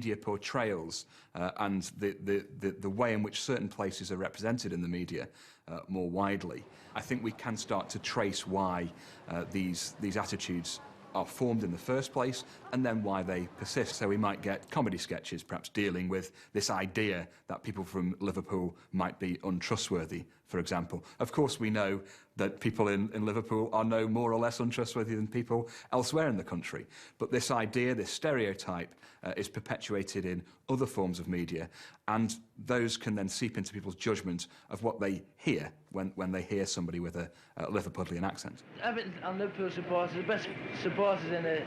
media portrayals and the way in which certain places are represented in the media more widely, I think we can start to trace why these attitudes are formed in the first place, and then why they persist. So we might get comedy sketches perhaps dealing with this idea that people from Liverpool might be untrustworthy, for example. Of course, we know that people in Liverpool are no more or less untrustworthy than people elsewhere in the country. But this idea, this stereotype, is perpetuated in other forms of media, and those can then seep into people's judgment of what they hear when they hear somebody with a Liverpudlian accent. Everton and Liverpool supporters, the best supporters in the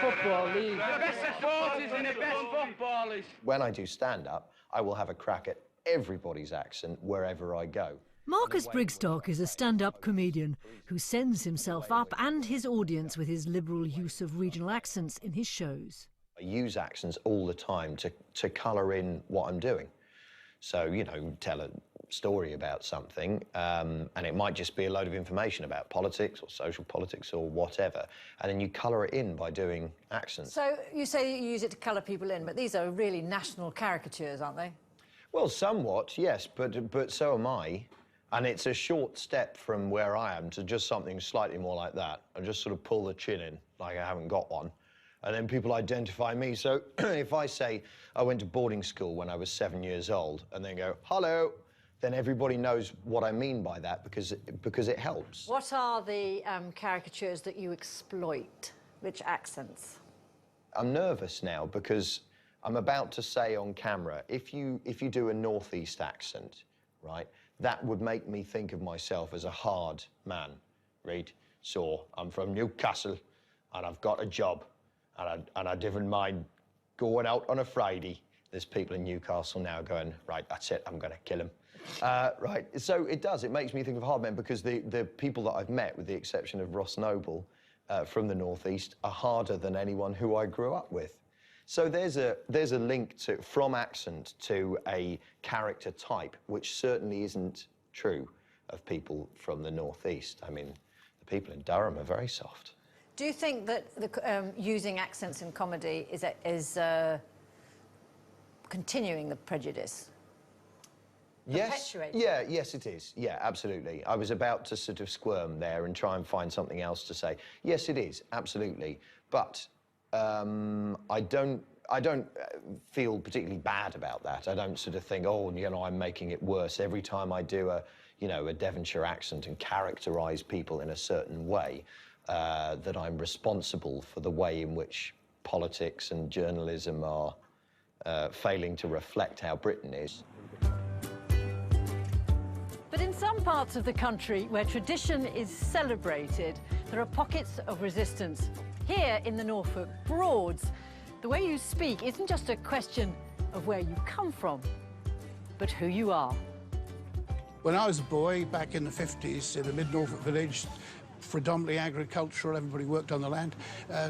football league. The best supporters in the best footballers. When I do stand-up, I will have a crack at everybody's accent wherever I go. Marcus Brigstock is a stand-up comedian who sends himself up and his audience with his liberal use of regional accents in his shows. I use accents all the time to colour in what I'm doing. So, you know, tell a story about something, and it might just be a load of information about politics or social politics or whatever, and then you colour it in by doing accents. So you say you use it to colour people in, but these are really national caricatures, aren't they? Well, somewhat, yes, but so am I. And it's a short step from where I am to just something slightly more like that. I just sort of pull the chin in, like I haven't got one. And then people identify me. So if I say I went to boarding school when I was 7 years old and then go, hello, then everybody knows what I mean by that because it helps. What are the caricatures that you exploit? Which accents? I'm nervous now because I'm about to say on camera, if you do a northeast accent, right, that would make me think of myself as a hard man, right? So I'm from Newcastle and I've got a job and I didn't mind going out on a Friday. There's people in Newcastle now going, right, that's it, I'm going to kill him. Right, so it makes me think of hard men because the people that I've met, with the exception of Ross Noble from the northeast, are harder than anyone who I grew up with. So there's a link from accent to a character type, which certainly isn't true of people from the northeast. I mean, the people in Durham are very soft. Do you think that using accents in comedy is continuing the prejudice? Yes. Yes, it is. Yeah, absolutely. I was about to sort of squirm there and try and find something else to say. Yes, it is, absolutely. But I don't feel particularly bad about that. I don't sort of think, oh, you know, I'm making it worse every time I do a Devonshire accent and characterise people in a certain way, that I'm responsible for the way in which politics and journalism are failing to reflect how Britain is. But in some parts of the country where tradition is celebrated, there are pockets of resistance. Here in the Norfolk Broads, the way you speak isn't just a question of where you come from, but who you are. When I was a boy, back in the 50s, in a mid-Norfolk village, predominantly agricultural, everybody worked on the land,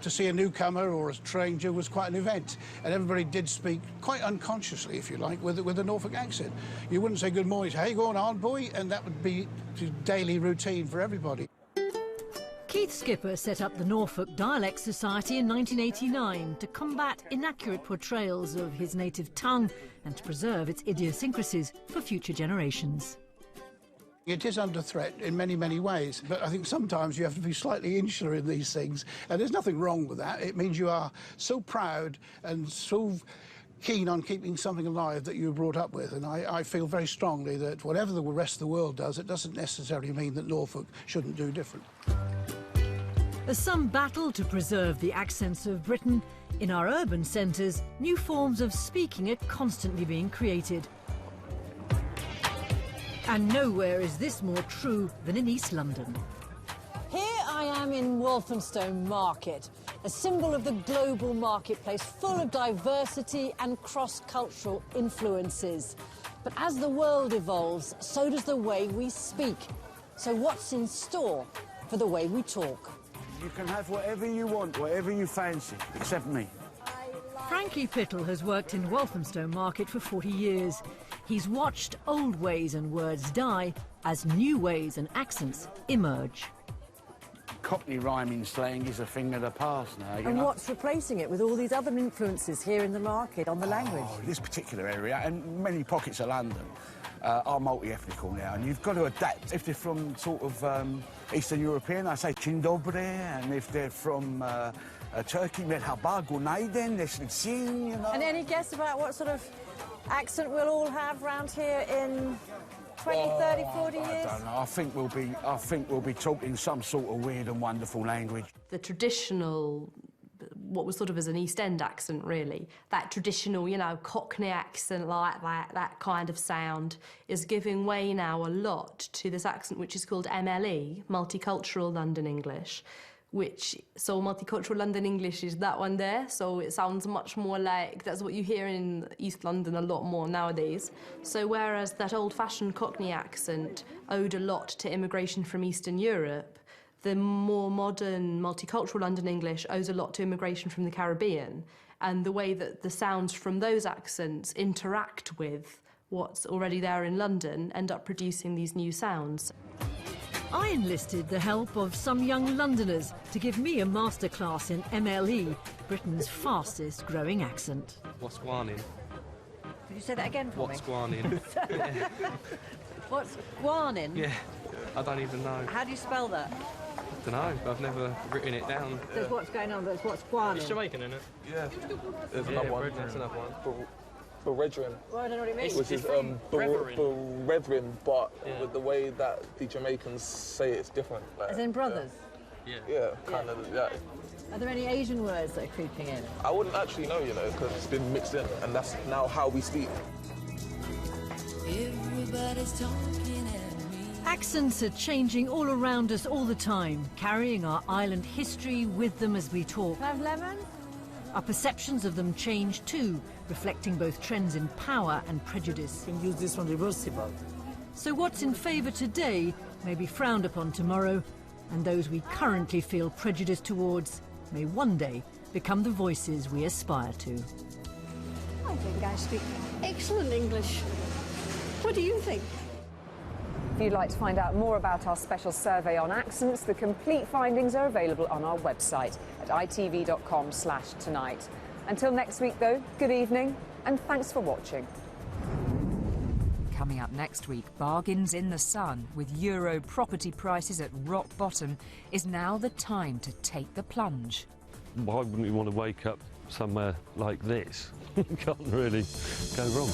to see a newcomer or a stranger was quite an event. And everybody did speak, quite unconsciously, if you like, with a Norfolk accent. You wouldn't say good morning, hey, going on, boy? And that would be daily routine for everybody. Keith Skipper set up the Norfolk Dialect Society in 1989 to combat inaccurate portrayals of his native tongue and to preserve its idiosyncrasies for future generations. It is under threat in many, many ways, but I think sometimes you have to be slightly insular in these things, and there's nothing wrong with that. It means you are so proud and so keen on keeping something alive that you were brought up with, and I feel very strongly that whatever the rest of the world does, it doesn't necessarily mean that Norfolk shouldn't do different. As some battle to preserve the accents of Britain, in our urban centres, new forms of speaking are constantly being created. And nowhere is this more true than in East London. Here I am in Walthamstow Market, a symbol of the global marketplace full of diversity and cross-cultural influences. But as the world evolves, so does the way we speak. So what's in store for the way we talk? You can have whatever you want, whatever you fancy, except me. Frankie Pittle has worked in Walthamstow Market for 40 years. He's watched old ways and words die as new ways and accents emerge. Cockney rhyming slang is a thing of the past now, you And know? what's replacing it with all these other influences here in the market on the language? Oh, this particular area, and many pockets of London, are multi-ethnical now, and you've got to adapt. If they're from sort of Eastern European, I say Dzień dobry, and if they're from Turkey, merhaba, günaydın, neslisin, you know. And any guess about what sort of accent we'll all have round here in 20, 30, 40 years? I don't know. I think we'll be talking some sort of weird and wonderful language. The traditional, what was sort of as an East End accent, really, that traditional, you know, Cockney accent like that kind of sound, is giving way now a lot to this accent which is called MLE, Multicultural London English, so Multicultural London English is that one there, so it sounds much more like, that's what you hear in East London a lot more nowadays. So whereas that old-fashioned Cockney accent owed a lot to immigration from Eastern Europe, the more modern Multicultural London English owes a lot to immigration from the Caribbean, and the way that the sounds from those accents interact with what's already there in London end up producing these new sounds. I enlisted the help of some young Londoners to give me a masterclass in MLE, Britain's fastest growing accent. What's guanin? Could you say that again for What's me? guanin? What's guanin? Yeah, I don't even know. How do you spell that? Don't know. I've never written it down. There's what's going on, there's what's guanin. It's Jamaican, isn't it? Yeah. There's Yeah, another one. that's another one. Brethren, Well, I don't know what it means. which is brethren, but with the way that the Jamaicans say it's different. Like, As in brothers? Yeah, kind of. Yeah. Are there any Asian words that are creeping in? I wouldn't actually know, you know, because it's been mixed in, and that's now how we speak. Everybody's talking at me. Accents are changing all around us all the time, carrying our island history with them as we talk. Can I have lemon? Our perceptions of them change too, reflecting both trends in power and prejudice. You can use this one reversible. So what's in favour today may be frowned upon tomorrow, and those we currently feel prejudice towards may one day become the voices we aspire to. I think I speak excellent English. What do you think? If you'd like to find out more about our special survey on accents, the complete findings are available on our website at itv.com/tonight. Until next week, though, good evening and thanks for watching. Coming up next week, bargains in the sun with Euro property prices at rock bottom. Is now the time to take the plunge? Why wouldn't you want to wake up somewhere like this? Can't really go wrong.